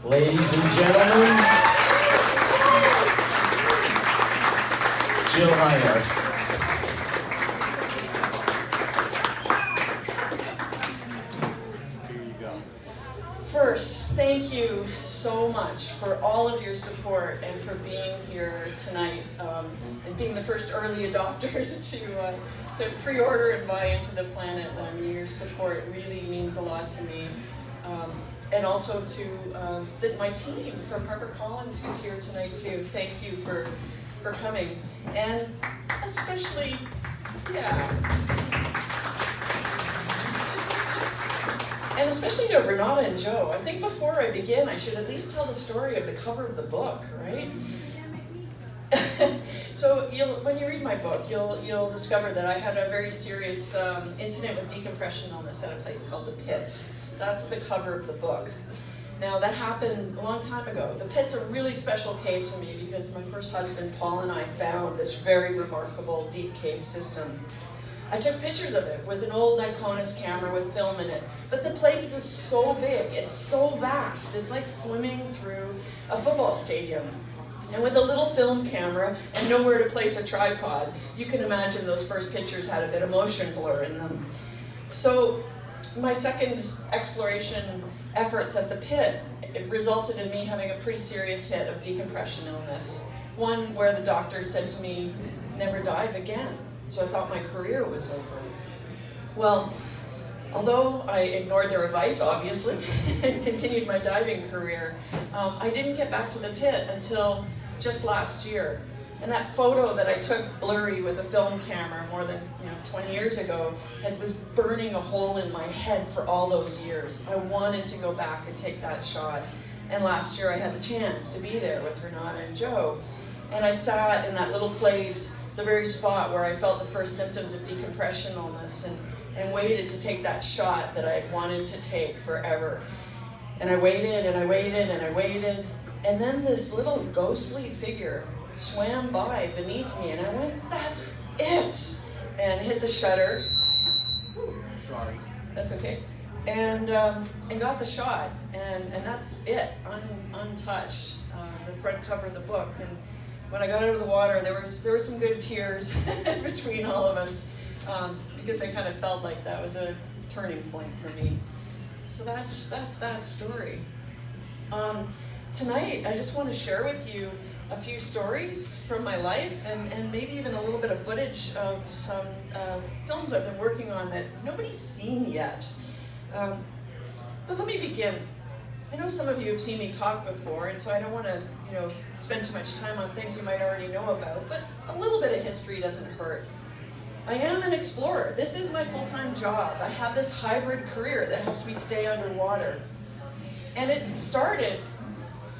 Ladies and gentlemen, Jill Heinerth. Here you go. First, thank you so much for all of your support and for being here tonight and being the first early adopters to pre-order and buy into the planet. Your support really means a lot to me. And also to my team from HarperCollins who's here tonight too. Thank you for coming. And especially, And especially to Renata and Joe. I think before I begin, I should at least tell the story of the cover of the book, right? So when you read my book, you'll discover that I had a very serious incident with decompression illness at a place called The Pit. That's the cover of the book. Now that happened a long time ago. The Pit's a really special cave to me because my first husband, Paul, and I found this very remarkable deep cave system. I took pictures of it with an old Nikonus camera with film in it. But the place is so big, it's so vast. It's like swimming through a football stadium. And with a little film camera and nowhere to place a tripod, you can imagine those first pictures had a bit of motion blur in them. So my second exploration efforts at the Pit, it resulted in me having a pretty serious hit of decompression illness. One where the doctor said to me, never dive again. So I thought my career was over. Well, although I ignored their advice, obviously, and continued my diving career, I didn't get back to the Pit until just last year. And that photo that I took blurry with a film camera more than 20 years ago was burning a hole in my head for all those years. I wanted to go back and take that shot. And last year I had the chance to be there with Renata and Joe. And I sat in that little place, the very spot where I felt the first symptoms of decompression illness, and waited to take that shot that I had wanted to take forever. And I waited and I waited and I waited, and then this little ghostly figure swam by beneath me, and I went, that's it! And hit the shutter. Sorry. That's okay. And got the shot, and that's it, untouched, the front cover of the book. And when I got out of the water, there were some good tears between all of us, because I kind of felt like that was a turning point for me. So that's that story. Tonight, I just want to share with you a few stories from my life, and maybe even a little bit of footage of some films I've been working on that nobody's seen yet. But let me begin. I know some of you have seen me talk before, and so I don't want to spend too much time on things you might already know about, but a little bit of history doesn't hurt. I am an explorer. This is my full-time job. I have this hybrid career that helps me stay underwater. And it started,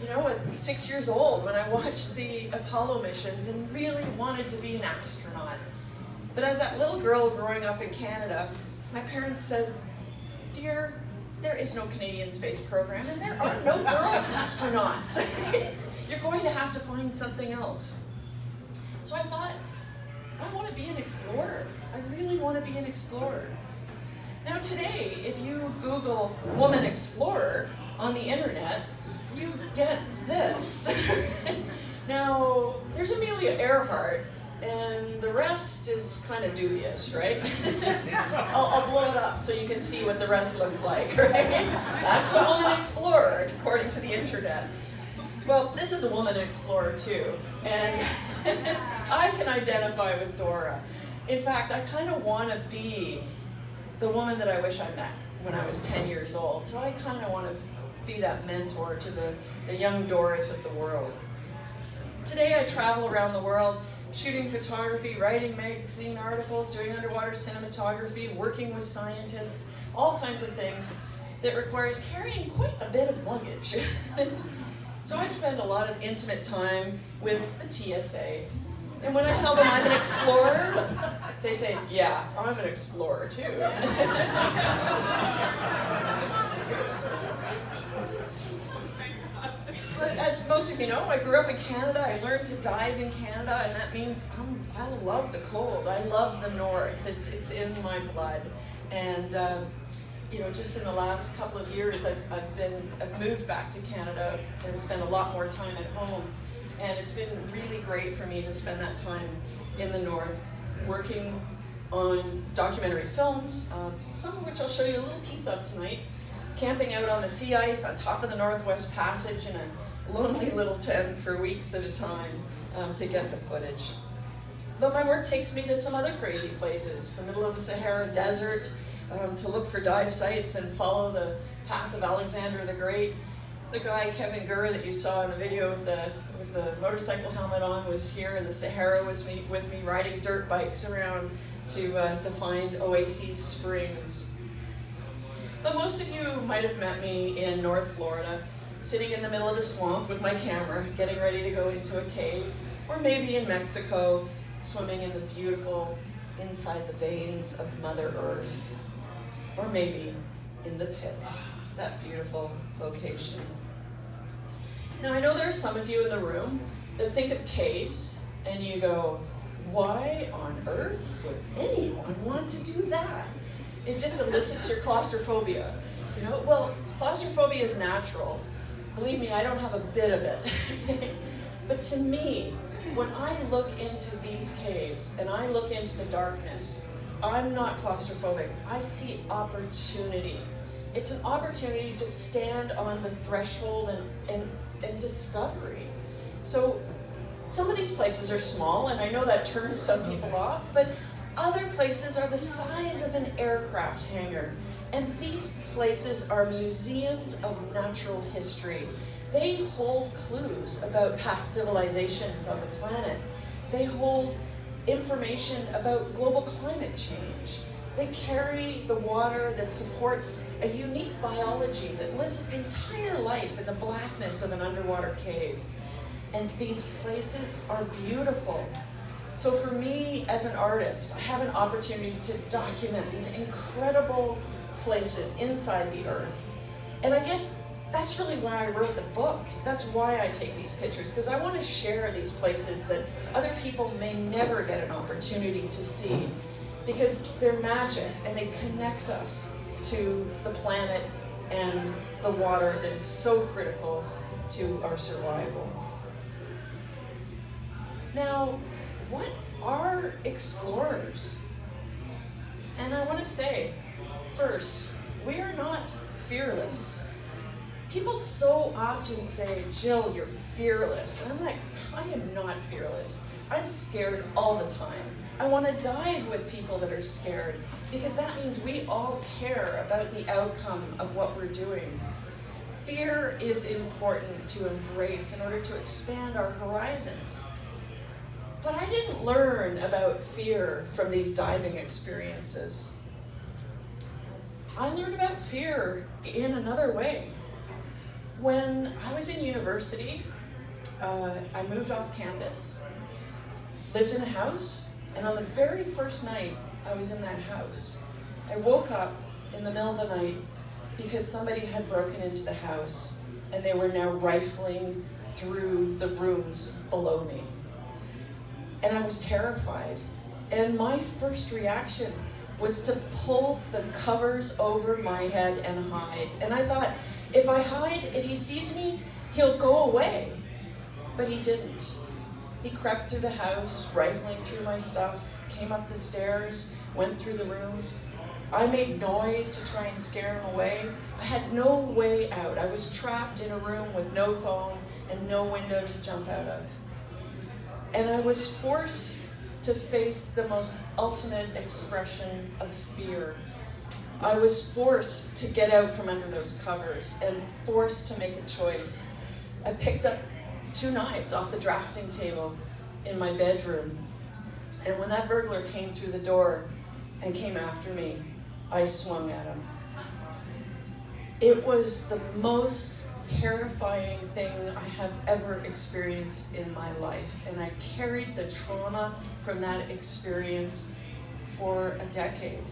at 6 years old when I watched the Apollo missions and really wanted to be an astronaut. But as that little girl growing up in Canada, my parents said, "Dear, there is no Canadian space program and there are no girl astronauts. You're going to have to find something else." So I thought, I want to be an explorer. I really want to be an explorer. Now today, if you Google woman explorer on the internet, you get this. Now, there's Amelia Earhart, and the rest is kind of dubious, right? I'll blow it up so you can see what the rest looks like, right? That's a woman explorer, according to the internet. Well, this is a woman explorer too, and I can identify with Dora. In fact, I kind of want to be the woman that I wish I met when I was 10 years old. So I kind of want to be that mentor to the young Doris of the world. Today I travel around the world shooting photography, writing magazine articles, doing underwater cinematography, working with scientists, all kinds of things that requires carrying quite a bit of luggage. So I spend a lot of intimate time with the TSA. And when I tell them I'm an explorer, they say, "Yeah, I'm an explorer too." But as most of you know, I grew up in Canada. I learned to dive in Canada, and that means I love the cold. I love the north. It's in my blood. And just in the last couple of years, I've moved back to Canada and spent a lot more time at home. And it's been really great for me to spend that time in the North, working on documentary films, some of which I'll show you a little piece of tonight, camping out on the sea ice on top of the Northwest Passage in a lonely little tent for weeks at a time to get the footage. But my work takes me to some other crazy places, the middle of the Sahara Desert, to look for dive sites and follow the path of Alexander the Great. The guy, Kevin Gurr, that you saw in the video with the motorcycle helmet on was here in the Sahara with me riding dirt bikes around to find Oasis Springs. But most of you might have met me in North Florida, sitting in the middle of a swamp with my camera, getting ready to go into a cave, or maybe in Mexico, swimming in the beautiful inside the veins of Mother Earth, or maybe in the pit, that beautiful location. Now I know there are some of you in the room that think of caves and you go, why on earth would anyone want to do that? It just elicits your claustrophobia. Well, claustrophobia is natural. Believe me, I don't have a bit of it. But to me, when I look into these caves and I look into the darkness, I'm not claustrophobic. I see opportunity. It's an opportunity to stand on the threshold and discovery. So some of these places are small, and I know that turns some people off, but other places are the size of an aircraft hangar. And these places are museums of natural history. They hold clues about past civilizations on the planet. They hold information about global climate change. They carry the water that supports a unique biology that lives its entire life in the blackness of an underwater cave. And these places are beautiful. So for me as an artist, I have an opportunity to document these incredible places inside the earth. And I guess that's really why I wrote the book. That's why I take these pictures, because I want to share these places that other people may never get an opportunity to see, because they're magic and they connect us to the planet and the water that is so critical to our survival. Now, what are explorers? And I want to say, first, we are not fearless. People so often say, Jill, you're fearless. And I'm like, I am not fearless. I'm scared all the time. I want to dive with people that are scared, because that means we all care about the outcome of what we're doing. Fear is important to embrace in order to expand our horizons. But I didn't learn about fear from these diving experiences. I learned about fear in another way. When I was in university, I moved off campus, lived in a house, and on the very first night I was in that house, I woke up in the middle of the night because somebody had broken into the house and they were now rifling through the rooms below me. And I was terrified. And my first reaction was to pull the covers over my head and hide. And I thought, if I hide, if he sees me, he'll go away. But he didn't. He crept through the house, rifling through my stuff, came up the stairs, went through the rooms. I made noise to try and scare him away. I had no way out. I was trapped in a room with no phone and no window to jump out of. And I was forced to face the most ultimate expression of fear. I was forced to get out from under those covers and forced to make a choice. I picked up 2 knives off the drafting table in my bedroom. And when that burglar came through the door and came after me, I swung at him. It was the most terrifying thing I have ever experienced in my life. And I carried the trauma from that experience for a decade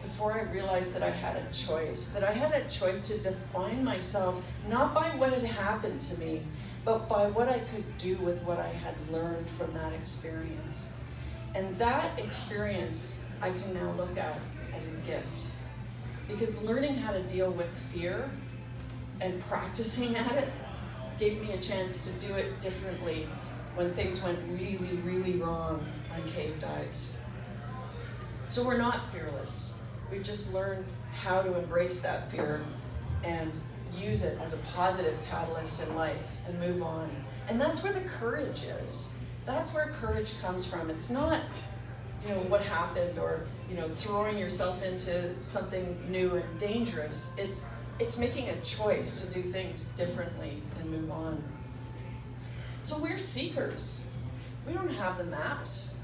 before I realized that I had a choice, to define myself not by what had happened to me, but by what I could do with what I had learned from that experience. And that experience I can now look at as a gift. because learning how to deal with fear and practicing at it gave me a chance to do it differently when things went really, really wrong on cave dives. So we're not fearless. We've just learned how to embrace that fear and use it as a positive catalyst in life and move on. And that's where the courage is. That's where courage comes from. It's not, what happened or, throwing yourself into something new and dangerous. It's making a choice to do things differently and move on. So we're seekers. We don't have the maps.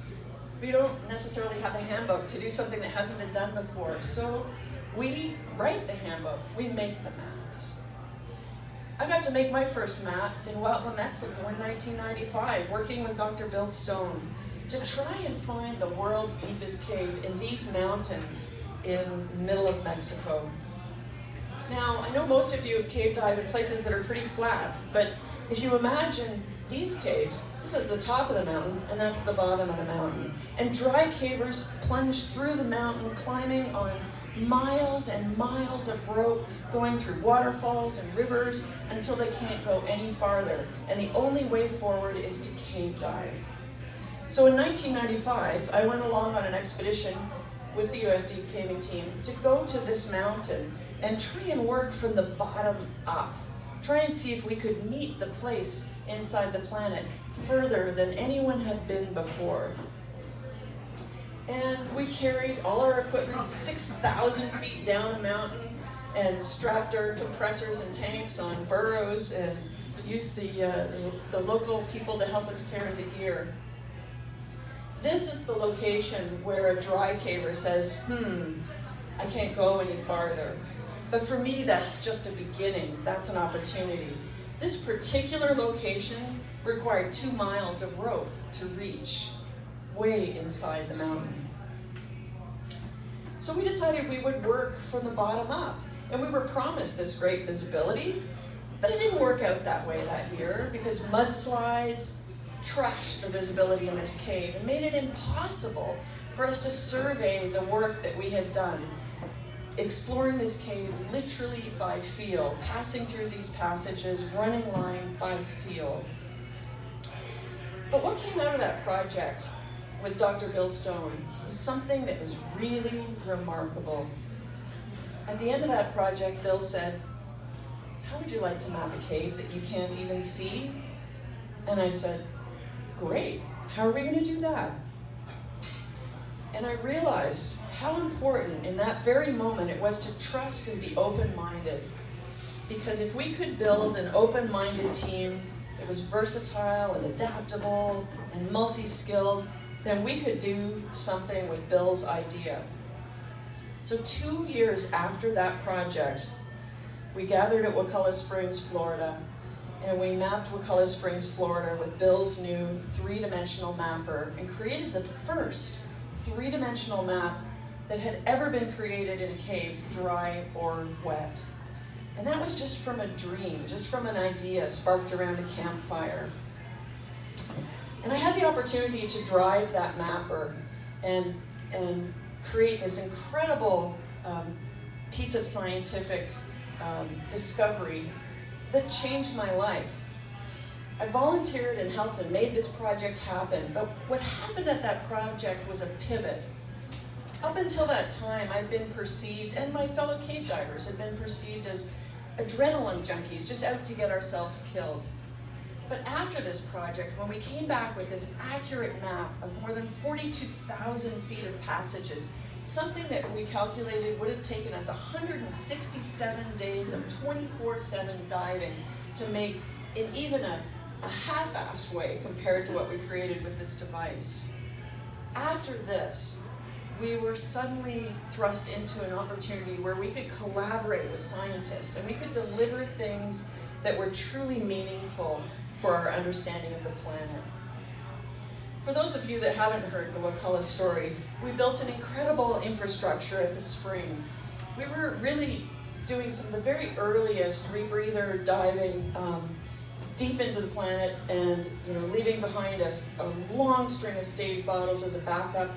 We don't necessarily have the handbook to do something that hasn't been done before. So we write the handbook. We make the maps. I got to make my first maps in Huautla, Mexico in 1995, working with Dr. Bill Stone to try and find the world's deepest cave in these mountains in the middle of Mexico. Now, I know most of you have cave dived in places that are pretty flat, but if you imagine these caves, this is the top of the mountain, and that's the bottom of the mountain. And dry cavers plunge through the mountain, climbing on miles and miles of rope, going through waterfalls and rivers until they can't go any farther. And the only way forward is to cave dive. So in 1995, I went along on an expedition with the USD caving team to go to this mountain and try and work from the bottom up. Try and see if we could meet the place inside the planet further than anyone had been before. And we carried all our equipment 6,000 feet down a mountain and strapped our compressors and tanks on burros and used the local people to help us carry the gear. This is the location where a dry caver says, I can't go any farther. But for me, that's just a beginning. That's an opportunity. This particular location required 2 miles of rope to reach way inside the mountain. So we decided we would work from the bottom up. And we were promised this great visibility, but it didn't work out that way that year because mudslides trashed the visibility in this cave and made it impossible for us to survey the work that we had done, exploring this cave literally by feel, passing through these passages, running line by feel. But what came out of that project with Dr. Bill Stone was something that was really remarkable. At the end of that project, Bill said, "How would you like to map a cave that you can't even see?" And I said, "Great, how are we going to do that?" And I realized how important in that very moment it was to trust and be open-minded. Because if we could build an open-minded team that was versatile and adaptable and multi-skilled, then we could do something with Bill's idea. So 2 years after that project, we gathered at Wakulla Springs, Florida, and we mapped Wakulla Springs, Florida with Bill's new 3-dimensional mapper and created the first 3-dimensional map that had ever been created in a cave, dry or wet. And that was just from a dream, just from an idea sparked around a campfire. And I had the opportunity to drive that mapper and create this incredible piece of scientific discovery that changed my life. I volunteered and helped and made this project happen, but what happened at that project was a pivot. Up until that time, I'd been perceived, and my fellow cave divers had been perceived as adrenaline junkies, just out to get ourselves killed. But after this project, when we came back with this accurate map of more than 42,000 feet of passages, something that we calculated would have taken us 167 days of 24/7 diving to make in even a half-assed way compared to what we created with this device. After this, we were suddenly thrust into an opportunity where we could collaborate with scientists and we could deliver things that were truly meaningful for our understanding of the planet. For those of you that haven't heard the Wakulla story, we built an incredible infrastructure at the spring. We were really doing some of the very earliest rebreather diving deep into the planet and leaving behind us a long string of stage bottles as a backup.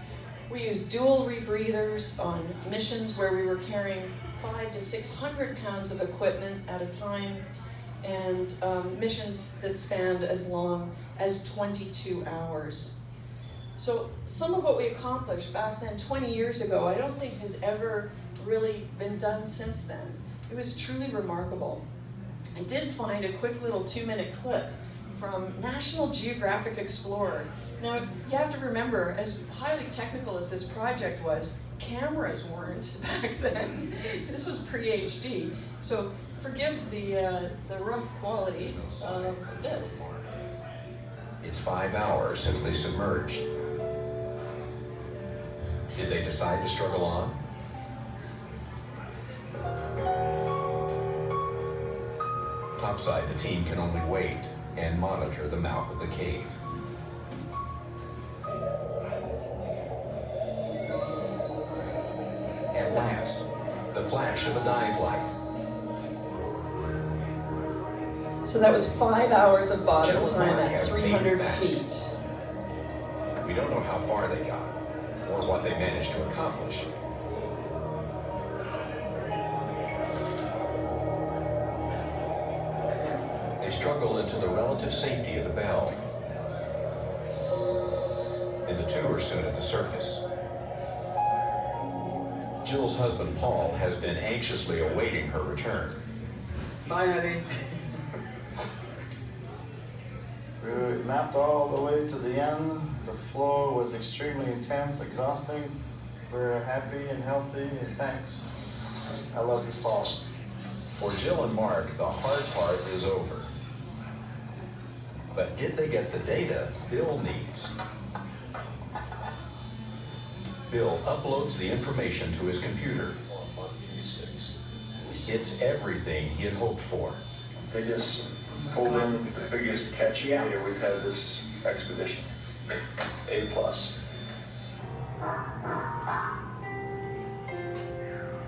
We used dual rebreathers on missions where we were carrying 500 to 600 pounds of equipment at a time, and missions that spanned as long as 22 hours. So some of what we accomplished back then, 20 years ago, I don't think has ever really been done since then. It was truly remarkable. I did find a quick little 2-minute clip from National Geographic Explorer. Now, you have to remember, as highly technical as this project was, cameras weren't back then. This was pre-HD, so forgive the rough quality of this. It's 5 hours since they submerged. Did they decide to struggle on? Topside, the team can only wait and monitor the mouth of the cave. At last, the flash of a dive light. So that was 5 hours of bottom Jill and time Mark at have 300 made it back. feet. We don't know how far they got or what they managed to accomplish. They struggle into the relative safety of the bell, and the two are soon at the surface. Jill's husband, Paul, has been anxiously awaiting her return. Bye, honey. We mapped all the way to the end. The flow was extremely intense, exhausting. We're happy and healthy, and thanks. I love you, Paul. For Jill and Mark, the hard part is over. But did they get the data Bill needs? Bill uploads the information to his computer. It's everything he had hoped for. They just pulled in the biggest catch data we've had this expedition. A+.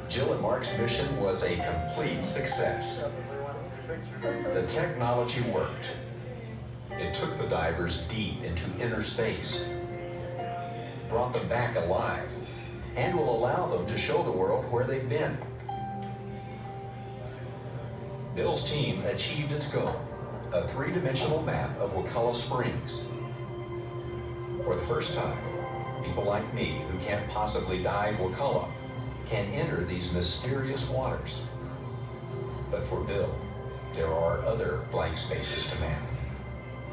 Jill and Mark's mission was a complete success. The technology worked. It took the divers deep into inner space, brought them back alive, and will allow them to show the world where they've been. Bill's team achieved its goal, a 3-dimensional map of Wakulla Springs. For the first time, people like me who can't possibly dive Wakulla can enter these mysterious waters. But for Bill, there are other blank spaces to map,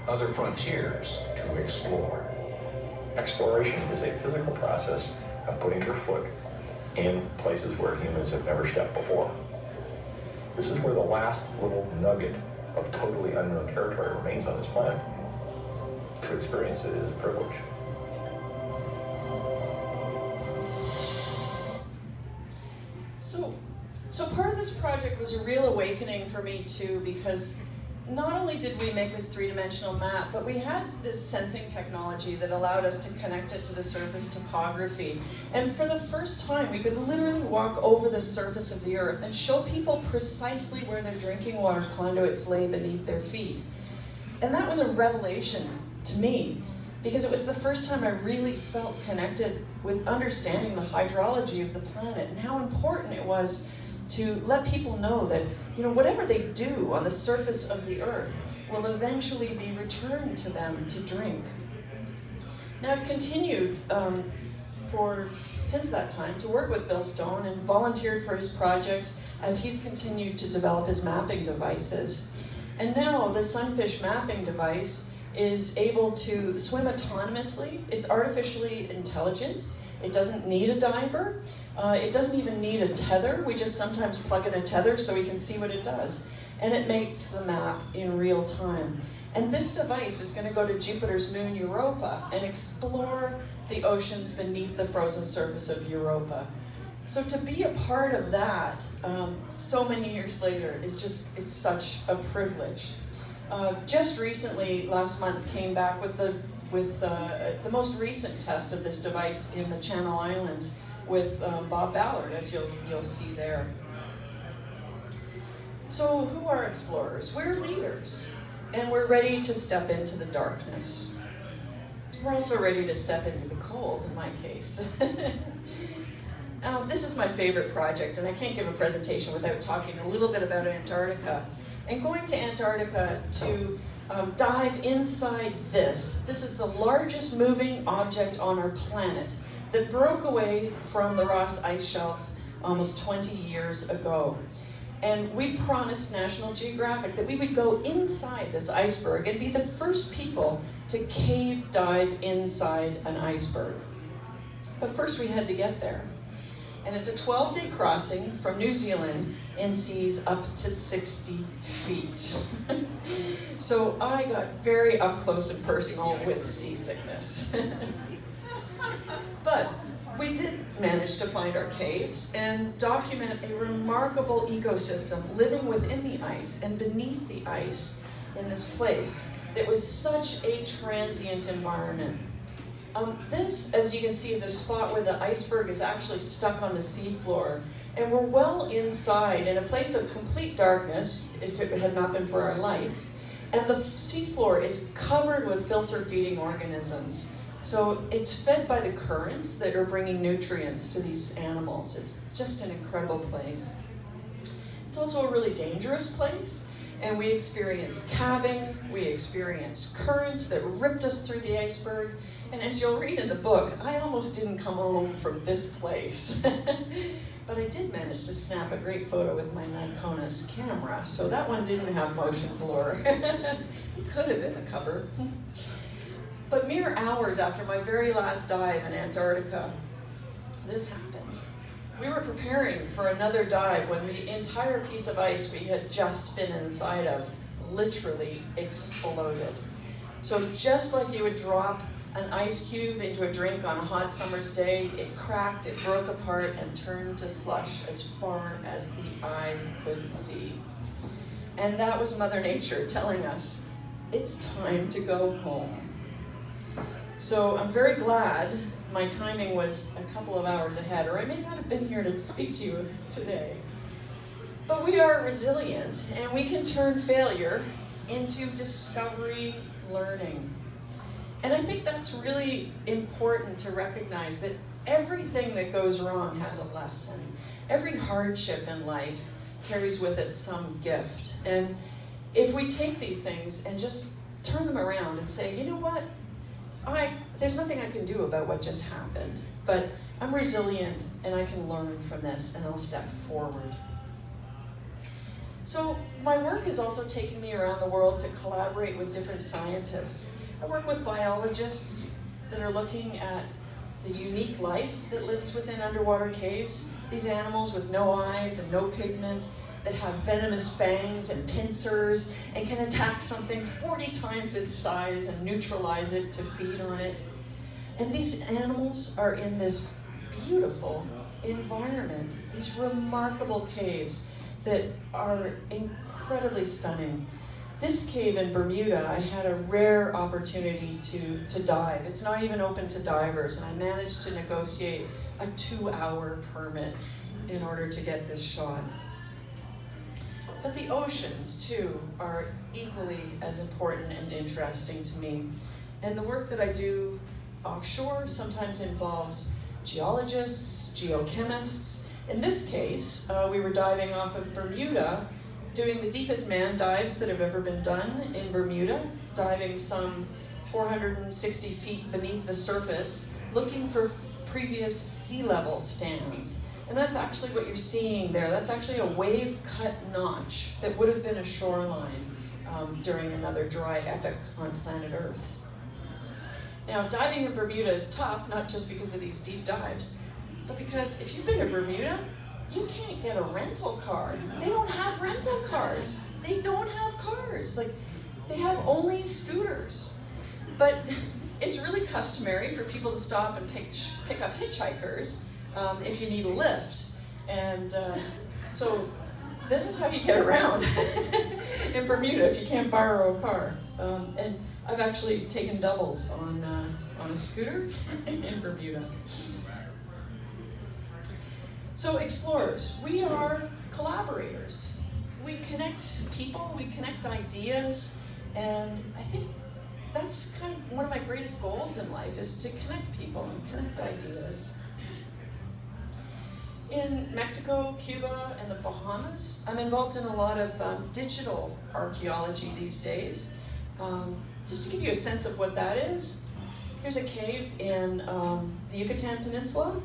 other frontiers to explore. Exploration is a physical process of putting your foot in places where humans have never stepped before. This is where the last little nugget of totally unknown territory remains on this planet. To experience it is a privilege. So part of this project was a real awakening for me too, because not only did we make this 3-dimensional map, but we had this sensing technology that allowed us to connect it to the surface topography. And for the first time, we could literally walk over the surface of the earth and show people precisely where their drinking water conduits lay beneath their feet. And that was a revelation to me, because it was the first time I really felt connected with understanding the hydrology of the planet and how important it was to let people know that, you know, whatever they do on the surface of the earth will eventually be returned to them to drink. Now I've continued since that time to work with Bill Stone and volunteered for his projects as he's continued to develop his mapping devices. And now the Sunfish mapping device is able to swim autonomously. It's artificially intelligent. It doesn't need a diver. It doesn't even need a tether. We just sometimes plug in a tether so we can see what it does. And it makes the map in real time. And this device is going to go to Jupiter's moon Europa and explore the oceans beneath the frozen surface of Europa. So to be a part of that so many years later it's such a privilege. Just recently, last month, came back with the most recent test of this device in the Channel Islands with Bob Ballard, as you'll see there. So who are explorers? We're leaders, and we're ready to step into the darkness. We're also ready to step into the cold, in my case. This is my favorite project, and I can't give a presentation without talking a little bit about Antarctica. And going to Antarctica to dive inside this is the largest moving object on our planet that broke away from the Ross Ice Shelf almost 20 years ago. And we promised National Geographic that we would go inside this iceberg and be the first people to cave dive inside an iceberg. But first we had to get there. And it's a 12-day crossing from New Zealand in seas up to 60 feet. So I got very up close and personal with seasickness. But we did manage to find our caves and document a remarkable ecosystem living within the ice and beneath the ice in this place that was such a transient environment. This, as you can see, is a spot where the iceberg is actually stuck on the seafloor, and we're well inside in a place of complete darkness, if it had not been for our lights, and the seafloor is covered with filter-feeding organisms. So it's fed by the currents that are bringing nutrients to these animals. It's just an incredible place. It's also a really dangerous place, and we experienced calving, we experienced currents that ripped us through the iceberg, and as you'll read in the book, I almost didn't come home from this place. But I did manage to snap a great photo with my Nikon's camera, so that one didn't have motion blur. It could have been the cover. But mere hours after my very last dive in Antarctica, this happened. We were preparing for another dive when the entire piece of ice we had just been inside of literally exploded. So just like you would drop an ice cube into a drink on a hot summer's day, it cracked, it broke apart, and turned to slush as far as the eye could see. And that was Mother Nature telling us, it's time to go home. So I'm very glad my timing was a couple of hours ahead, or I may not have been here to speak to you today. But we are resilient, and we can turn failure into discovery learning. And I think that's really important to recognize that everything that goes wrong has a lesson. Every hardship in life carries with it some gift. And if we take these things and just turn them around and say, you know what? There's nothing I can do about what just happened, but I'm resilient and I can learn from this and I'll step forward. So my work has also taken me around the world to collaborate with different scientists. I work with biologists that are looking at the unique life that lives within underwater caves. These animals with no eyes and no pigment that have venomous fangs and pincers and can attack something 40 times its size and neutralize it to feed on it. And these animals are in this beautiful environment, these remarkable caves that are incredibly stunning. This cave in Bermuda, I had a rare opportunity to dive. It's not even open to divers, and I managed to negotiate a 2-hour permit in order to get this shot. But the oceans, too, are equally as important and interesting to me. And the work that I do offshore sometimes involves geologists, geochemists. In this case, we were diving off of Bermuda, doing the deepest man dives that have ever been done in Bermuda, diving some 460 feet beneath the surface, looking for previous sea level stands. And that's actually what you're seeing there. That's actually a wave-cut notch that would have been a shoreline during another dry epoch on planet Earth. Now, diving in Bermuda is tough, not just because of these deep dives, but because if you've been to Bermuda, you can't get a rental car. They don't have rental cars. They don't have cars. Like, they have only scooters. But it's really customary for people to stop and pick up hitchhikers if you need a lift. And so this is how you get around in Bermuda if you can't borrow a car. And I've actually taken doubles on a scooter in Bermuda. So explorers, we are collaborators. We connect people, we connect ideas, and I think that's kind of one of my greatest goals in life, is to connect people and connect ideas. In Mexico, Cuba, and the Bahamas, I'm involved in a lot of digital archaeology these days. Just to give you a sense of what that is, here's a cave in the Yucatan Peninsula.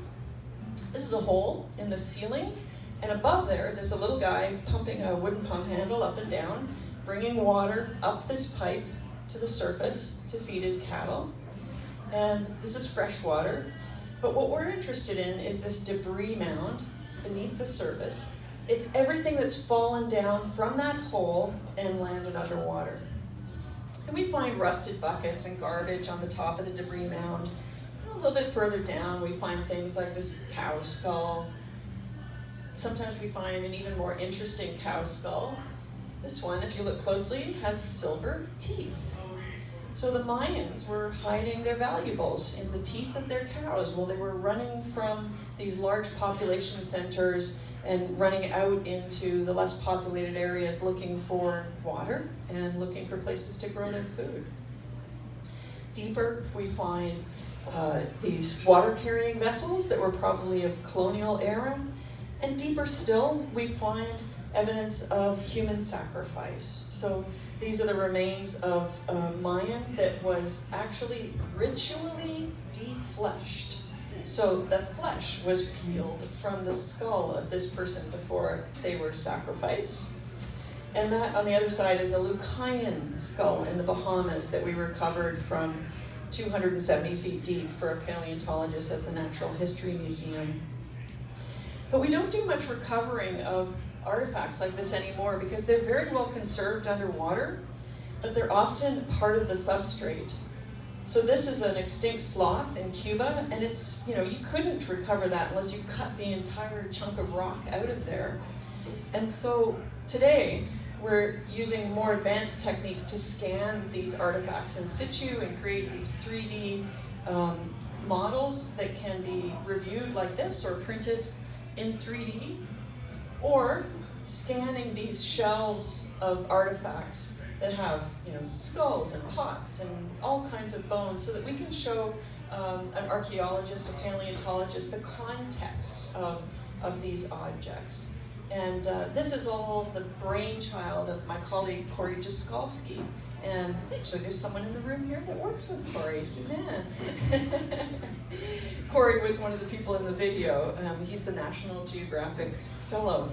This is a hole in the ceiling, and above there's a little guy pumping a wooden pump handle up and down, bringing water up this pipe to the surface to feed his cattle. And this is fresh water. But what we're interested in is this debris mound beneath the surface. It's everything that's fallen down from that hole and landed underwater. And we find rusted buckets and garbage on the top of the debris mound. A little bit further down, we find things like this cow skull. Sometimes we find an even more interesting cow skull. This one, if you look closely, has silver teeth. So the Mayans were hiding their valuables in the teeth of their cows while they were running from these large population centers and running out into the less populated areas looking for water and looking for places to grow their food. Deeper, we find these water-carrying vessels that were probably of colonial era. And deeper still, we find evidence of human sacrifice. So these are the remains of a Mayan that was actually ritually defleshed. So the flesh was peeled from the skull of this person before they were sacrificed. And that on the other side is a Lucayan skull in the Bahamas that we recovered from 270 feet deep for a paleontologist at the Natural History Museum. But we don't do much recovering of artifacts like this anymore because they're very well conserved underwater, but they're often part of the substrate. So this is an extinct sloth in Cuba, and it's, you couldn't recover that unless you cut the entire chunk of rock out of there. And so today, we're using more advanced techniques to scan these artifacts in situ and create these 3D models that can be reviewed like this or printed in 3D, or scanning these shelves of artifacts that have skulls and pots and all kinds of bones so that we can show an archaeologist, a paleontologist, the context of these objects. And this is all the brainchild of my colleague Corey Jaskolski. And actually there's someone in the room here that works with Corey, Suzanne. Corey was one of the people in the video. He's the National Geographic Fellow.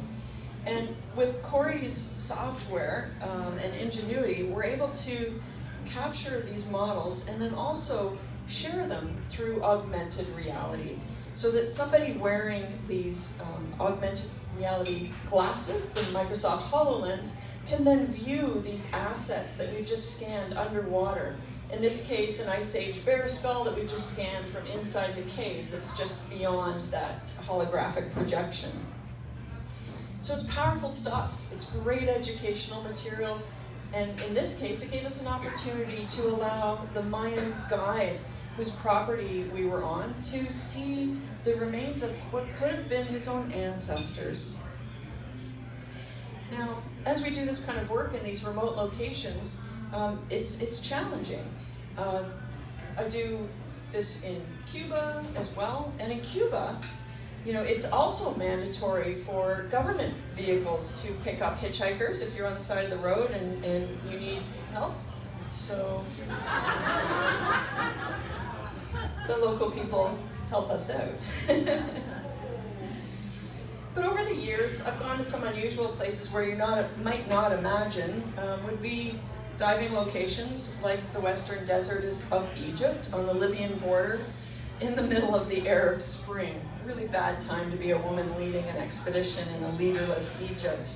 And with Corey's software and ingenuity, we're able to capture these models and then also share them through augmented reality. So that somebody wearing these augmented reality glasses, the Microsoft HoloLens, can then view these assets that we've just scanned underwater. In this case, an Ice Age bear skull that we just scanned from inside the cave that's just beyond that holographic projection. So it's powerful stuff. It's great educational material. And in this case, it gave us an opportunity to allow the Mayan guide, whose property we were on, to see the remains of what could have been his own ancestors. Now, as we do this kind of work in these remote locations, it's challenging. I do this in Cuba as well, and in Cuba, it's also mandatory for government vehicles to pick up hitchhikers if you're on the side of the road and you need help. So the local people help us out. But over the years, I've gone to some unusual places where you might not imagine would be diving locations like the Western Desert of Egypt on the Libyan border in the middle of the Arab Spring. Really bad time to be a woman leading an expedition in a leaderless Egypt.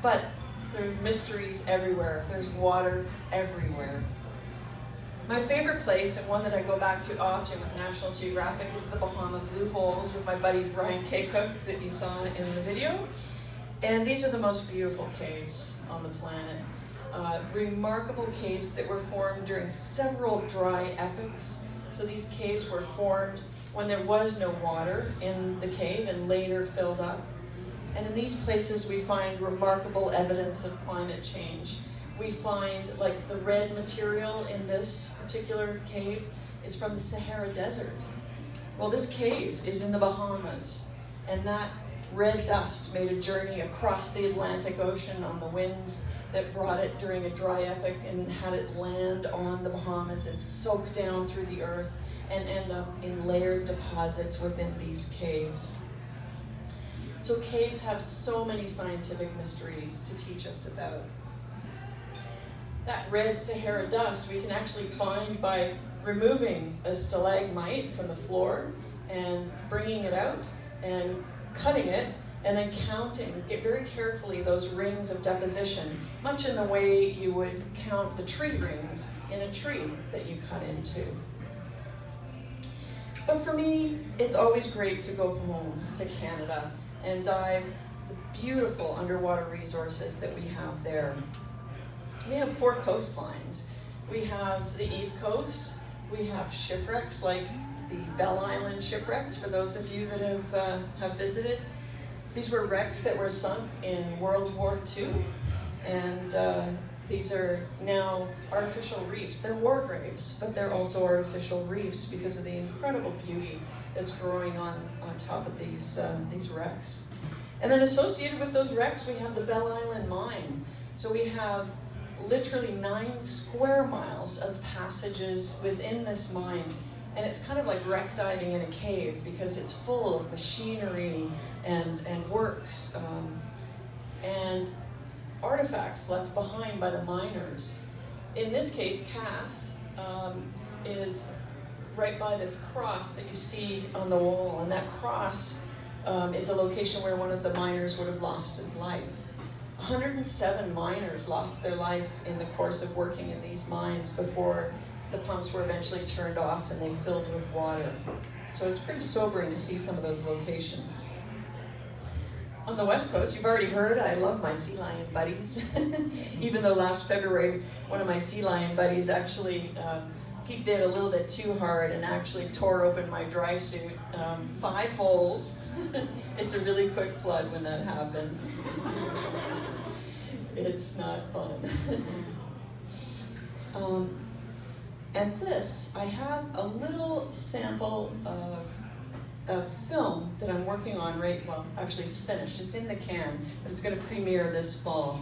But there's mysteries everywhere. There's water everywhere. My favorite place, and one that I go back to often with National Geographic, is the Bahama Blue Holes with my buddy Brian K. Cook that you saw in the video. And these are the most beautiful caves on the planet. Remarkable caves that were formed during several dry epochs. So these caves were formed when there was no water in the cave and later filled up. And in these places we find remarkable evidence of climate change. we find, like, the red material in this particular cave is from the Sahara Desert. Well, this cave is in the Bahamas, and that red dust made a journey across the Atlantic Ocean on the winds that brought it during a dry epoch and had it land on the Bahamas and soak down through the earth and end up in layered deposits within these caves. So caves have so many scientific mysteries to teach us about. That red Sahara dust we can actually find by removing a stalagmite from the floor and bringing it out and cutting it and then counting, get very carefully those rings of deposition, much in the way you would count the tree rings in a tree that you cut into. But for me, it's always great to go home to Canada and dive the beautiful underwater resources that we have there. We have 4 coastlines. We have the East Coast. We have shipwrecks like the Bell Island shipwrecks, for those of you that have visited. These were wrecks that were sunk in World War II, and these are now artificial reefs. They're war graves, but they're also artificial reefs because of the incredible beauty that's growing on top of these wrecks. And then associated with those wrecks, we have the Bell Island mine. So we have literally 9 square miles of passages within this mine. And it's kind of like wreck diving in a cave because it's full of machinery and works and artifacts left behind by the miners. In this case, Cass is right by this cross that you see on the wall, and that cross is a location where one of the miners would have lost his life. 107 miners lost their life in the course of working in these mines before the pumps were eventually turned off and they filled with water. So it's pretty sobering to see some of those locations. On the West Coast, you've already heard, I love my sea lion buddies. Even though last February, one of my sea lion buddies actually, he bit a little bit too hard and actually tore open my dry suit. 5 holes. It's a really quick flood when that happens. It's not fun. And this, I have a little sample of film that I'm working on actually it's finished, it's in the can, but it's going to premiere this fall.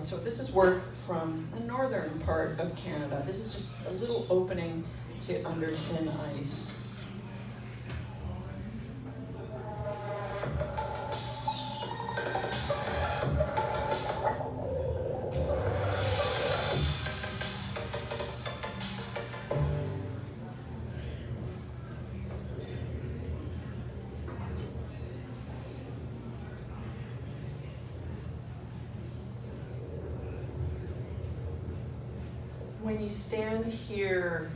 So this is work from the northern part of Canada. This is just a little opening to under thin ice. When you stand here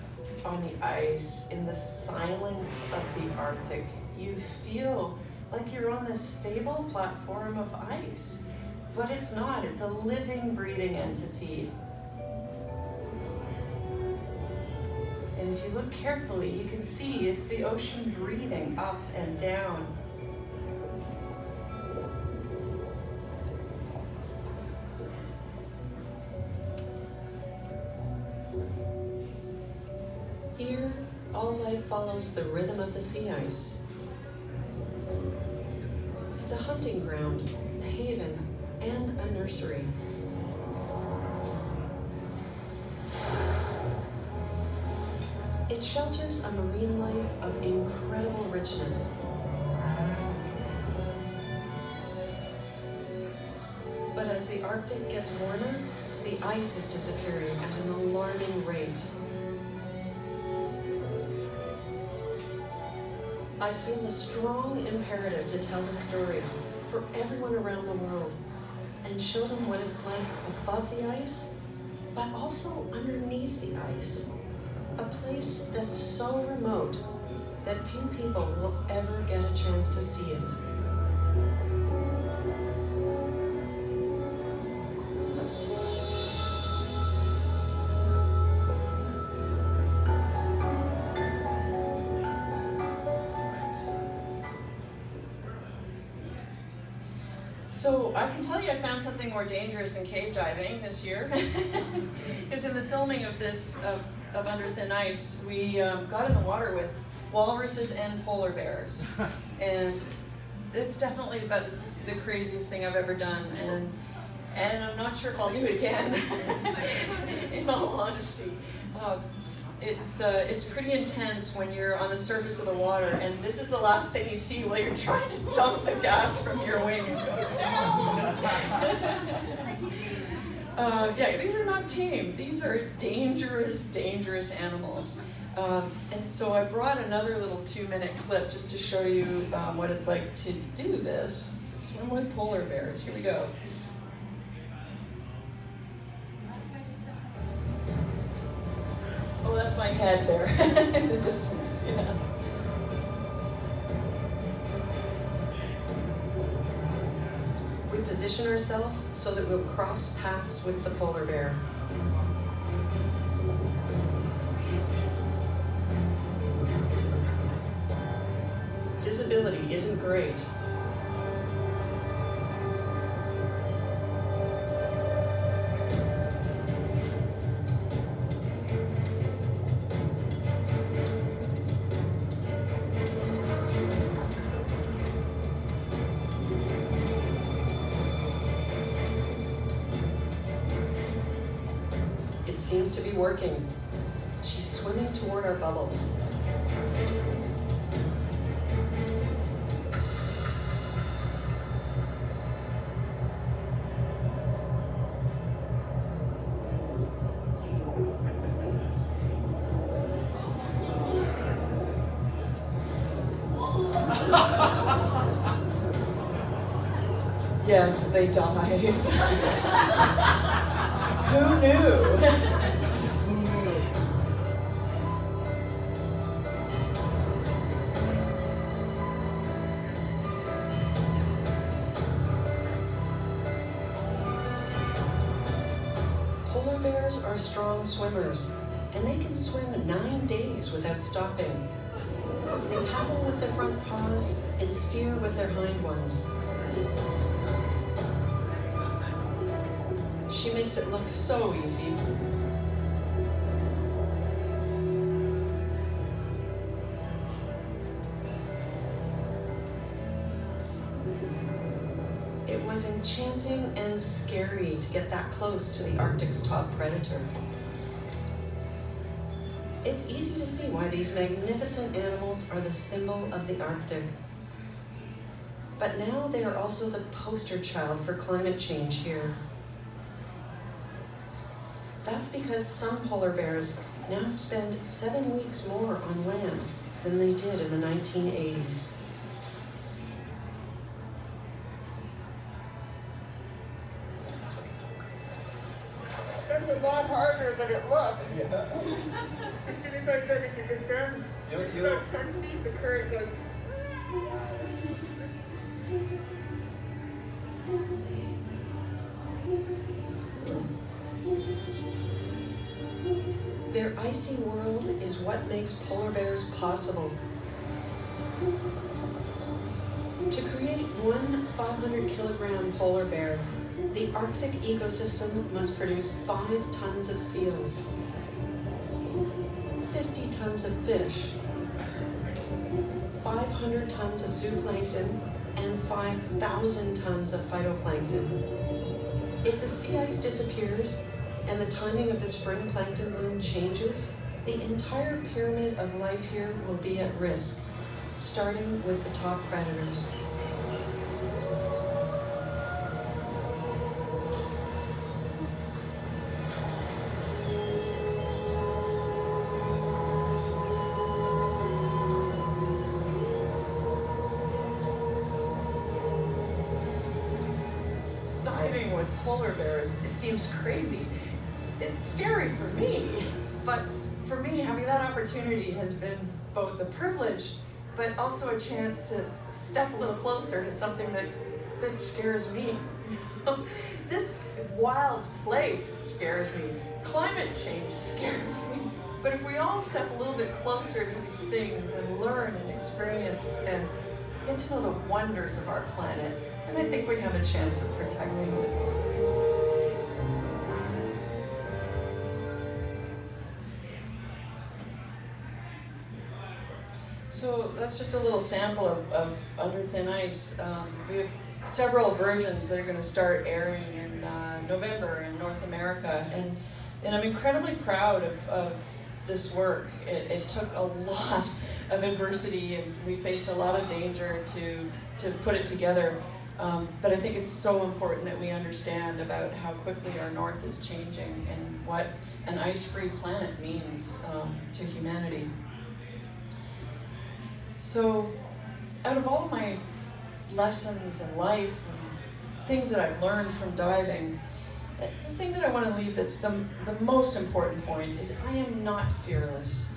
on the ice in the silence of the Arctic, you feel like you're on this stable platform of ice. But it's not, it's a living, breathing entity. And if you look carefully, you can see it's the ocean breathing up and down. Here, all life follows the rhythm of the sea ice. It's a hunting ground, a haven, and a nursery. It shelters a marine life of incredible richness. But as the Arctic gets warmer, the ice is disappearing at an alarming rate. I feel a strong imperative to tell the story for everyone around the world and show them what it's like above the ice, but also underneath the ice. A place that's so remote that few people will ever get a chance to see it. So I can tell you I found something more dangerous than cave diving this year. Because in the filming of this, of Under Thin Ice, we got in the water with walruses and polar bears. And it's definitely about the craziest thing I've ever done. And I'm not sure if I'll do it again, in all honesty. It's pretty intense when you're on the surface of the water, and this is the last thing you see while you're trying to dump the gas from your wing and go down. Yeah, these are not tame. These are dangerous, dangerous animals. And so I brought another little 2-minute clip just to show you what it's like to do this, to swim with polar bears. Here we go. Oh, that's my head there in the distance, yeah. We position ourselves so that we'll cross paths with the polar bear. Visibility isn't great. Seems to be working. She's swimming toward our bubbles. Yes, they dive. Who knew? Polar bears are strong swimmers, and they can swim 9 days without stopping. They paddle with their front paws and steer with their hind ones. She makes it look so easy. It was enchanting and scary to get that close to the Arctic's top predator. It's easy to see why these magnificent animals are the symbol of the Arctic. But now they are also the poster child for climate change here. That's because some polar bears now spend 7 weeks more on land than they did in the 1980s. That's a lot harder than it looks. Yeah. As soon as I started to descend, just about 10 feet, the current goes. Their icy world is what makes polar bears possible. To create one 500-kilogram polar bear, the Arctic ecosystem must produce 5 tons of seals, 50 tons of fish, 500 tons of zooplankton, and 5,000 tons of phytoplankton. If the sea ice disappears and the timing of the spring plankton bloom changes, the entire pyramid of life here will be at risk, starting with the top predators. Diving with polar bears, it seems crazy. It's scary for me, but for me, having that opportunity has been both a privilege, but also a chance to step a little closer to something that scares me. This wild place scares me. Climate change scares me. But if we all step a little bit closer to these things and learn and experience and get to know the wonders of our planet, And I think we have a chance of protecting it. So that's just a little sample of Under Thin Ice. We have several versions that are going to start airing in November in North America, and I'm incredibly proud of this work. It took a lot of adversity, and we faced a lot of danger to put it together. But I think it's so important that we understand about how quickly our North is changing and what an ice-free planet means to humanity. So, out of all my lessons in life and things that I've learned from diving, the thing that I want to leave that's the most important point is I am not fearless,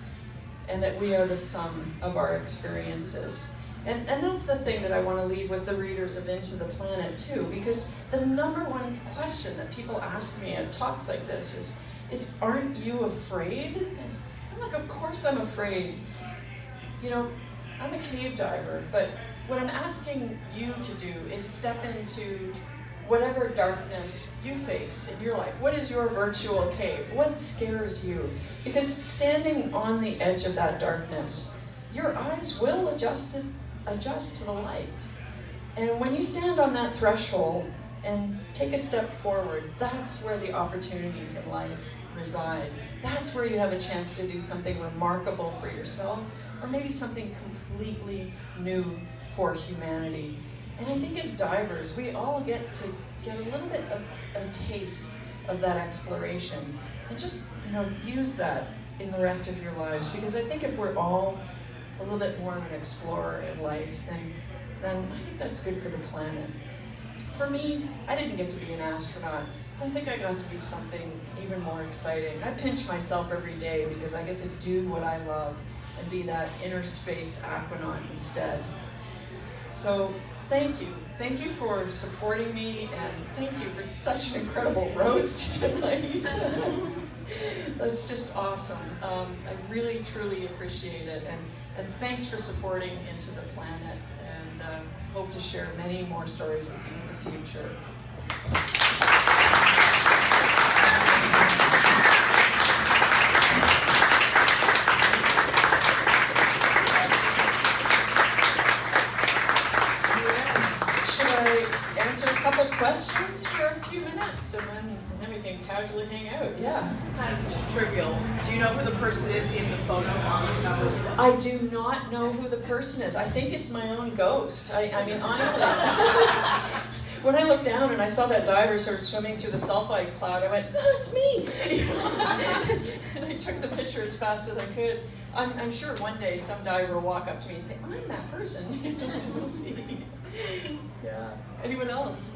and that we are the sum of our experiences. And that's the thing that I want to leave with the readers of Into the Planet too, because the number one question that people ask me at talks like this is aren't you afraid? And I'm like, of course I'm afraid. You know, I'm a cave diver, but what I'm asking you to do is step into whatever darkness you face in your life. What is your virtual cave? What scares you? Because standing on the edge of that darkness, your eyes will adjust to the light. And when you stand on that threshold and take a step forward, that's where the opportunities in life reside. That's where you have a chance to do something remarkable for yourself, or maybe something completely new for humanity. And I think as divers, we all get to get a little bit of a taste of that exploration, and just, you know, use that in the rest of your lives. Because I think if we're all a little bit more of an explorer in life, then I think that's good for the planet. For me, I didn't get to be an astronaut, but I think I got to be something even more exciting. I pinch myself every day because I get to do what I love and be that inner space aquanaut instead. So thank you. Thank you for supporting me, and thank you for such an incredible roast tonight. That's just awesome. I really, truly appreciate it. And thanks for supporting Into the Planet, and hope to share many more stories with you in the future. Questions for a few minutes, and then we can casually hang out. Yeah. Kind of just trivial. Do you know who the person is in the photo on the cover? I do not know who the person is. I think it's my own ghost. I mean, honestly, when I looked down and I saw that diver sort of swimming through the sulfide cloud, I went, "Oh, it's me!" And I took the picture as fast as I could. I'm sure one day some diver will walk up to me and say, "I'm that person." We'll see. Yeah. Anyone else?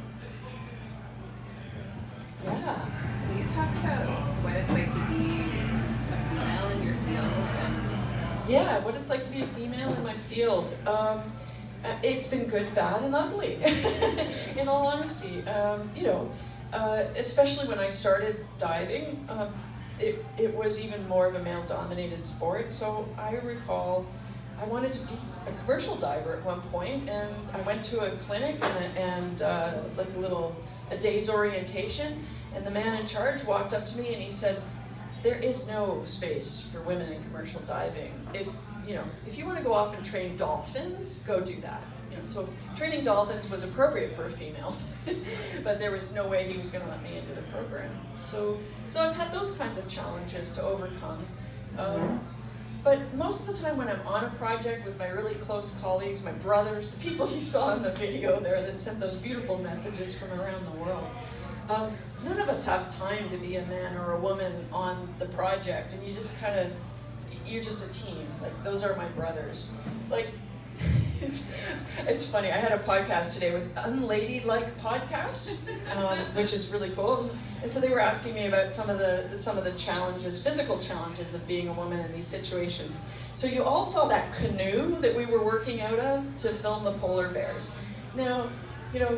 Yeah. Will you talk about what it's like to be a female in your field? Yeah, what it's like to be a female in my field. It's been good, bad, and ugly, in all honesty. Especially when I started diving, it was even more of a male-dominated sport. So I recall I wanted to be a commercial diver at one point, and I went to a clinic and like a day's orientation, and the man in charge walked up to me and he said, "There is no space for women in commercial diving. If you want to go off and train dolphins, go do that." So training dolphins was appropriate for a female, but there was no way he was going to let me into the program. So I've had those kinds of challenges to overcome. But most of the time when I'm on a project with my really close colleagues, my brothers, the people you saw in the video there that sent those beautiful messages from around the world, none of us have time to be a man or a woman on the project, and you're just a team. Like, those are my brothers. Like, it's funny, I had a podcast today with Unladylike Podcast, which is really cool. And so they were asking me about some of the challenges, physical challenges of being a woman in these situations. So you all saw that canoe that we were working out of to film the polar bears. Now,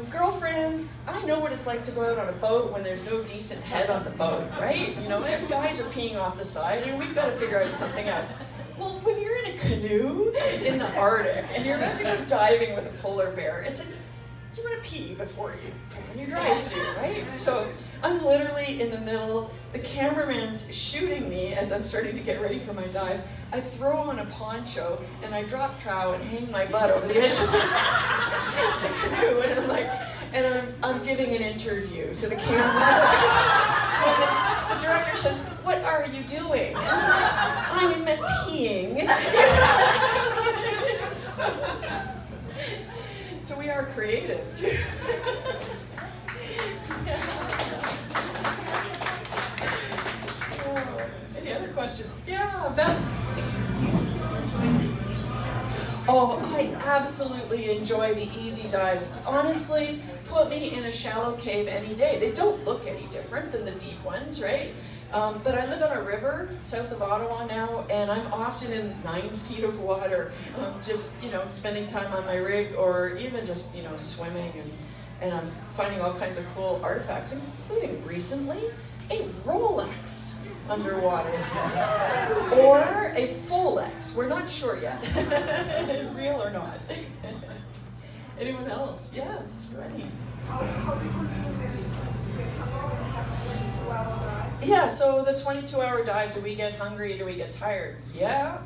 girlfriends, I know what it's like to go out on a boat when there's no decent head on the boat, right? Guys are peeing off the side, and we've got to figure out something out. Well, when you're in a canoe in the Arctic and you're about to go diving with a polar bear, it's like, you want to pee before you put on your dry suit, right? So I'm literally in the middle, the cameraman's shooting me as I'm starting to get ready for my dive. I throw on a poncho and I drop trow and hang my butt over the edge of the canoe, and I'm like, I'm giving an interview to the camera. And the director says, "What are you doing?" And I'm like, "I'm peeing." So we are creative too. Any other questions? Yeah, Beth. Oh, I absolutely enjoy the easy dives. Honestly, put me in a shallow cave any day. They don't look any different than the deep ones, right? But I live on a river south of Ottawa now, and I'm often in 9 feet of water, just, spending time on my rig, or even just, swimming, and I'm finding all kinds of cool artifacts, including recently a Rolex underwater, or a Folex. We're not sure yet, real or not. Anyone else? Yes, ready. How do you continue living? Yeah, so the 22-hour dive, do we get hungry, do we get tired? Yeah,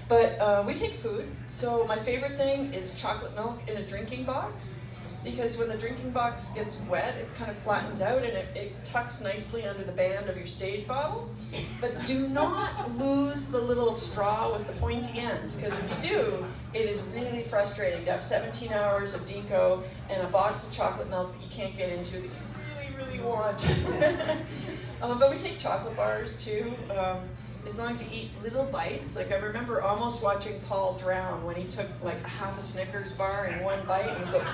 but we take food. So my favorite thing is chocolate milk in a drinking box, because when the drinking box gets wet, it kind of flattens out and it tucks nicely under the band of your stage bottle. But do not lose the little straw with the pointy end, because if you do, it is really frustrating to have 17 hours of deco and a box of chocolate milk that you can't get into that you really want. But we take chocolate bars too, as long as you eat little bites. Like, I remember almost watching Paul drown when he took like half a Snickers bar in one bite and was like,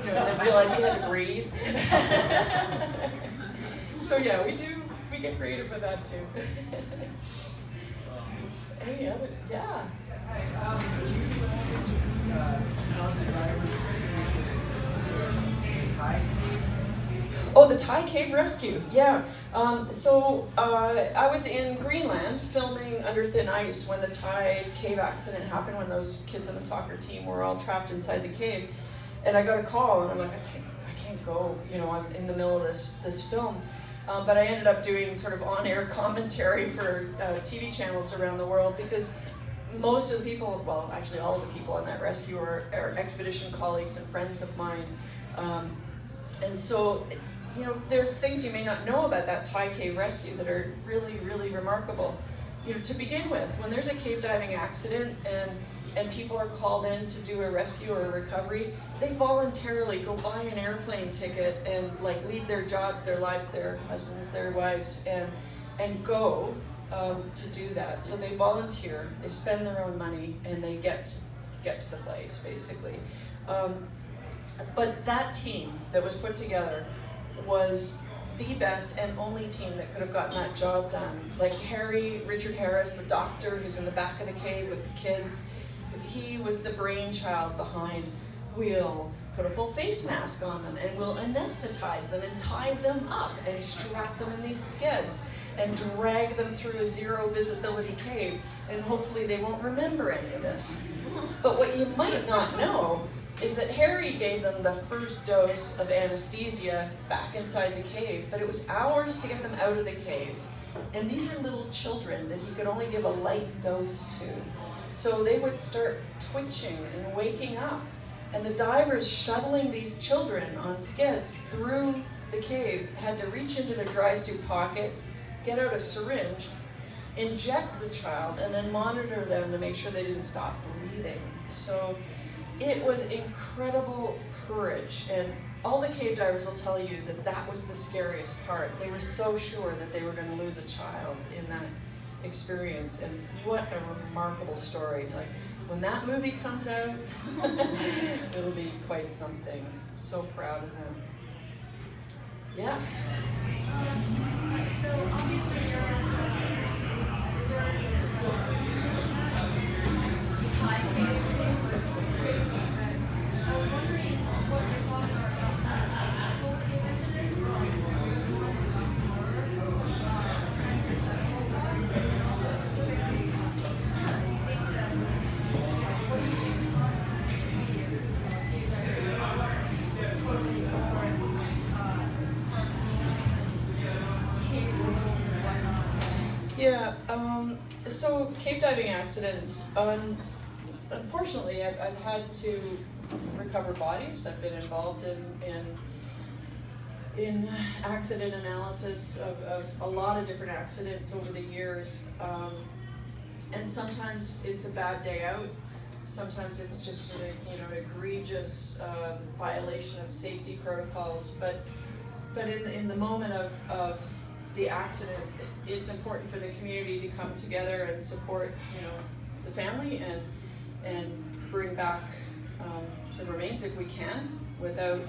and then realized he had to breathe. So yeah, we get creative with that too. Any other? Yeah. Oh, the Thai cave rescue, yeah. So I was in Greenland filming under thin ice when the Thai cave accident happened, when those kids on the soccer team were all trapped inside the cave. And I got a call and I'm like, I can't go, I'm in the middle of this film. But I ended up doing sort of on-air commentary for TV channels around the world, because most of the people, well, actually all of the people on that rescue are expedition colleagues and friends of mine. And so, there's things you may not know about that Thai cave rescue that are really, really remarkable. To begin with, when there's a cave diving accident and people are called in to do a rescue or a recovery, they voluntarily go buy an airplane ticket and leave their jobs, their lives, their husbands, their wives, and go to do that. So they volunteer, they spend their own money, and they get to the place, basically. But that team that was put together was the best and only team that could have gotten that job done. Like Richard Harris, the doctor who's in the back of the cave with the kids, he was the brainchild behind, we'll put a full face mask on them and we'll anesthetize them and tie them up and strap them in these skids and drag them through a zero visibility cave, and hopefully they won't remember any of this. But what you might not know is that Harry gave them the first dose of anesthesia back inside the cave, but it was hours to get them out of the cave. And these are little children that he could only give a light dose to. So they would start twitching and waking up. And the divers shuttling these children on skids through the cave had to reach into their dry suit pocket, get out a syringe, inject the child, and then monitor them to make sure they didn't stop breathing. So it was incredible courage, and all the cave divers will tell you that that was the scariest part. They were so sure that they were going to lose a child in that experience, and what a remarkable story. Like, when that movie comes out, it'll be quite something. So proud of them. Yes? So obviously you're Thai cave thing was crazy, but I was wondering what your thoughts are about full cave incidents, what do you think the process should be? Yeah, so cave diving accidents, unfortunately I've had to recover bodies. I've been involved in accident analysis of a lot of different accidents over the years. And sometimes it's a bad day out. Sometimes it's just an egregious violation of safety protocols. But in the moment of the accident, it's important for the community to come together and support the family and bring back the remains if we can without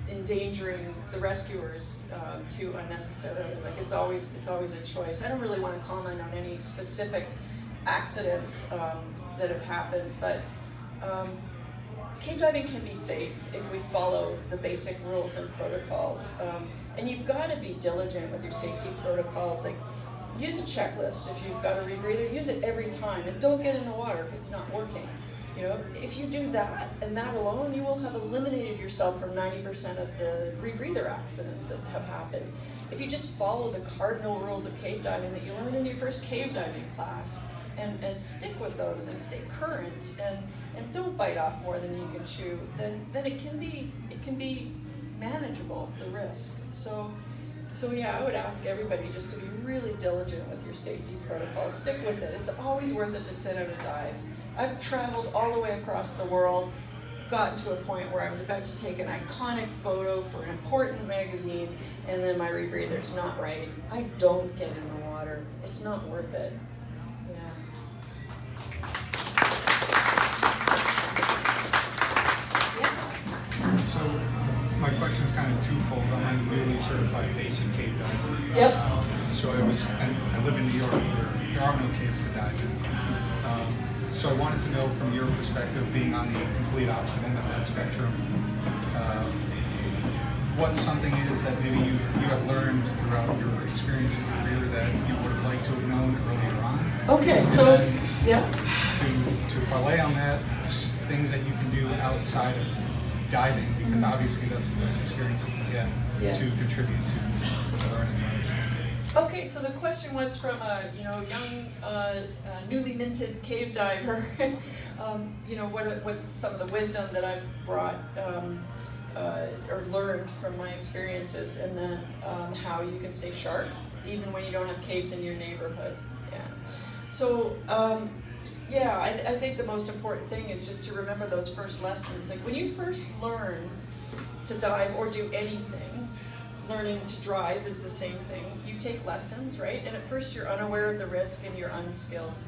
endangering the rescuers too unnecessarily. Like it's always a choice. I don't really want to comment on any specific accidents that have happened, but cave diving can be safe if we follow the basic rules and protocols. And you've got to be diligent with your safety protocols. Like use a checklist. If you've got a rebreather, use it every time, and don't get in the water if it's not working. If you do that and that alone, you will have eliminated yourself from 90% of the rebreather accidents that have happened. If you just follow the cardinal rules of cave diving that you learned in your first cave diving class, and stick with those and stay current and don't bite off more than you can chew, then it can be manageable, the risk. So yeah, I would ask everybody just to be really diligent with your safety protocols. Stick with it. It's always worth it to sit out a dive. I've traveled all the way across the world, gotten to a point where I was about to take an iconic photo for an important magazine, and then my rebreather's not right. I don't get in the water. It's not worth it. So my question is kind of twofold. I'm a newly certified basic cave diver. Yep. I live in New York where there are no caves to dive in. So I wanted to know from your perspective, being on the complete opposite end of that spectrum, what something is that maybe you have learned throughout your experience in your career that you would have liked to have known earlier on. Okay, so yeah. To parlay on that, things that you can do outside of diving, because obviously that's the best experience you can get to contribute to learning and understanding. Okay, so the question was from a young, newly minted cave diver. What's some of the wisdom that I've brought or learned from my experiences, and then how you can stay sharp even when you don't have caves in your neighborhood. Yeah. So. I think the most important thing is just to remember those first lessons. Like when you first learn to dive or do anything, learning to drive is the same thing. You take lessons, right? And at first you're unaware of the risk and you're unskilled.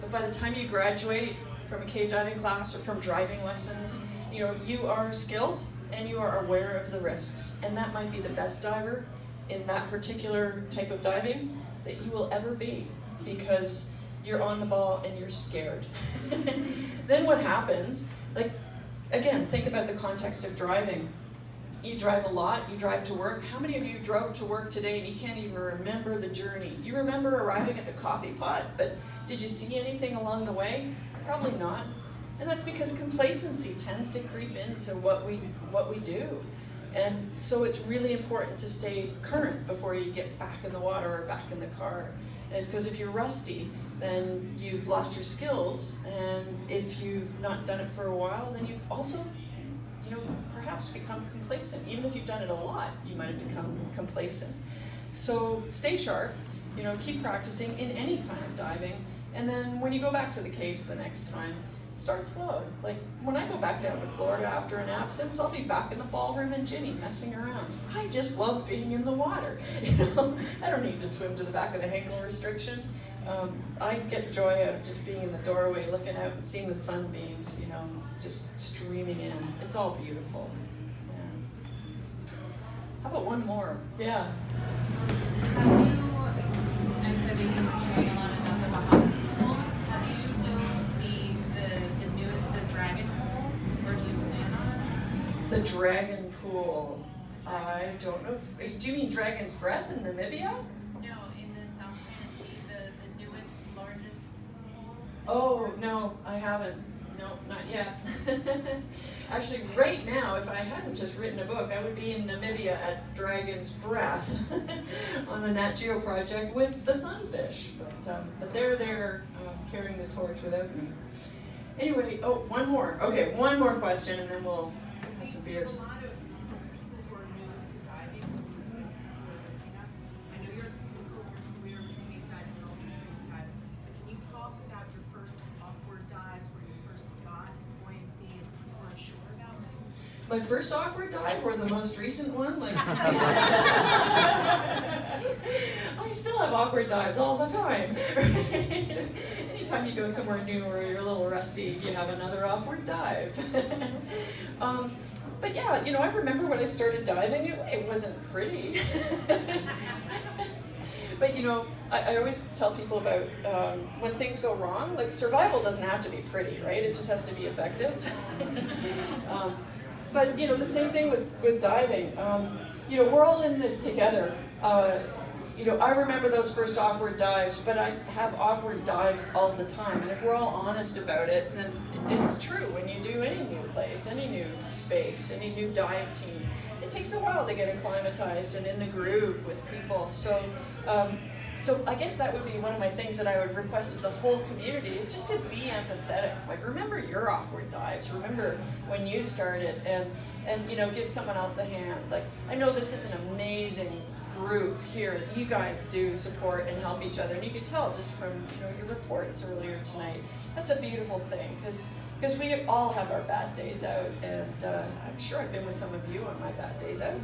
But by the time you graduate from a cave diving class or from driving lessons, you are skilled and you are aware of the risks. And that might be the best diver in that particular type of diving that you will ever be, because you're on the ball and you're scared. Then what happens, again, think about the context of driving. You drive a lot, you drive to work. How many of you drove to work today and you can't even remember the journey? You remember arriving at the coffee pot, but did you see anything along the way? Probably not. And that's because complacency tends to creep into what we do. And so it's really important to stay current before you get back in the water or back in the car. And it's because if you're rusty, then you've lost your skills, and if you've not done it for a while, then you've also, perhaps become complacent. Even if you've done it a lot, you might have become complacent. So stay sharp, keep practicing in any kind of diving, and then when you go back to the caves the next time, start slow. Like when I go back down to Florida after an absence, I'll be back in the ballroom and Ginny messing around. I just love being in the water. I don't need to swim to the back of the Henkel restriction. I get joy out of just being in the doorway, looking out and seeing the sunbeams, just streaming in. It's all beautiful. Yeah. How about one more? Yeah. Have you, and so that you enjoy a lot of the Bahamas pools, have you done the dragon pool, or do you plan on? The dragon pool. I don't know. Do you mean Dragon's Breath in Namibia? No, in the South China Sea, the newest, largest pool. Oh, no, I haven't. no, not yet. Actually, right now, if I hadn't just written a book, I would be in Namibia at Dragon's Breath on the Nat Geo project with the sunfish. But they're there carrying the torch without me. Anyway, oh, one more. Okay, one more question, and then we'll have some beers. A lot of people who are new to diving, who's visiting us, I know you're the people who are career beginning diving and all these crazy dives, but can you talk about your first awkward dives, where you first got to buoyancy and weren't sure about things? My first awkward dive, or the most recent one? Like, I still have awkward dives all the time. Anytime you go somewhere new or you're a little rusty, you have another awkward dive. But yeah, you know, I remember when I started diving, it wasn't pretty. But you know, I always tell people about when things go wrong, like survival doesn't have to be pretty, right? It just has to be effective. But you know, the same thing with diving. You know, we're all in this together. You know, I remember those first awkward dives, but I have awkward dives all the time. And if we're all honest about it, then it's true. When you do any new place, any new space, any new dive team, it takes a while to get acclimatized and in the groove with people. So I guess that would be one of my things that I would request of the whole community, is just to be empathetic. Like, remember your awkward dives. Remember when you started, and you know, give someone else a hand. Like, I know this is an amazing group here that you guys do support and help each other, and you could tell just from, you know, your reports earlier tonight. That's a beautiful thing, because we all have our bad days out, and I'm sure I've been with some of you on my bad days out.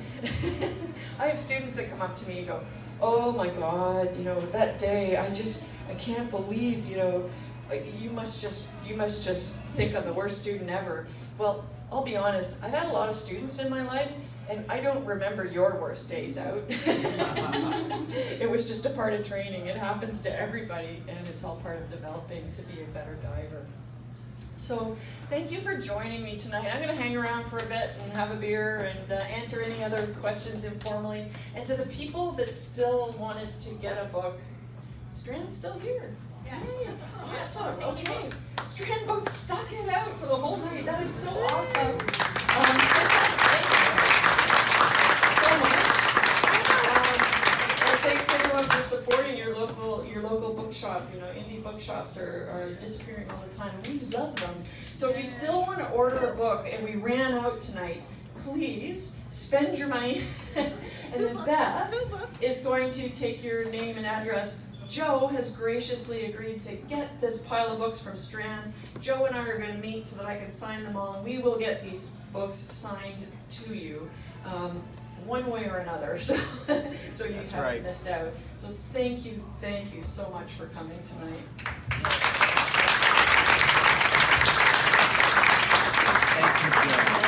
I have students that come up to me and go, oh my God, you know, that day, I can't believe, you know, you must just think I'm the worst student ever. Well, I'll be honest, I've had a lot of students in my life, and I don't remember your worst days out. It was just a part of training. It happens to everybody, and it's all part of developing to be a better diver. So thank you for joining me tonight. I'm going to hang around for a bit and have a beer and answer any other questions informally. And to the people that still wanted to get a book, Strand's still here. Yes. Yay. Awesome. Okay. Strand Book stuck it out for the whole night. That is so awesome. Thank you so much. And thanks everyone for supporting your local bookshop. You know, indie bookshops are disappearing all the time. We love them. So if you still want to order a book and we ran out tonight, please spend your money. And then Beth is going to take your name and address. Joe has graciously agreed to get this pile of books from Strand. Joe and I are going to meet so that I can sign them all, and we will get these books signed to you one way or another, so you haven't missed out. So thank you so much for coming tonight. Thank you, Joe.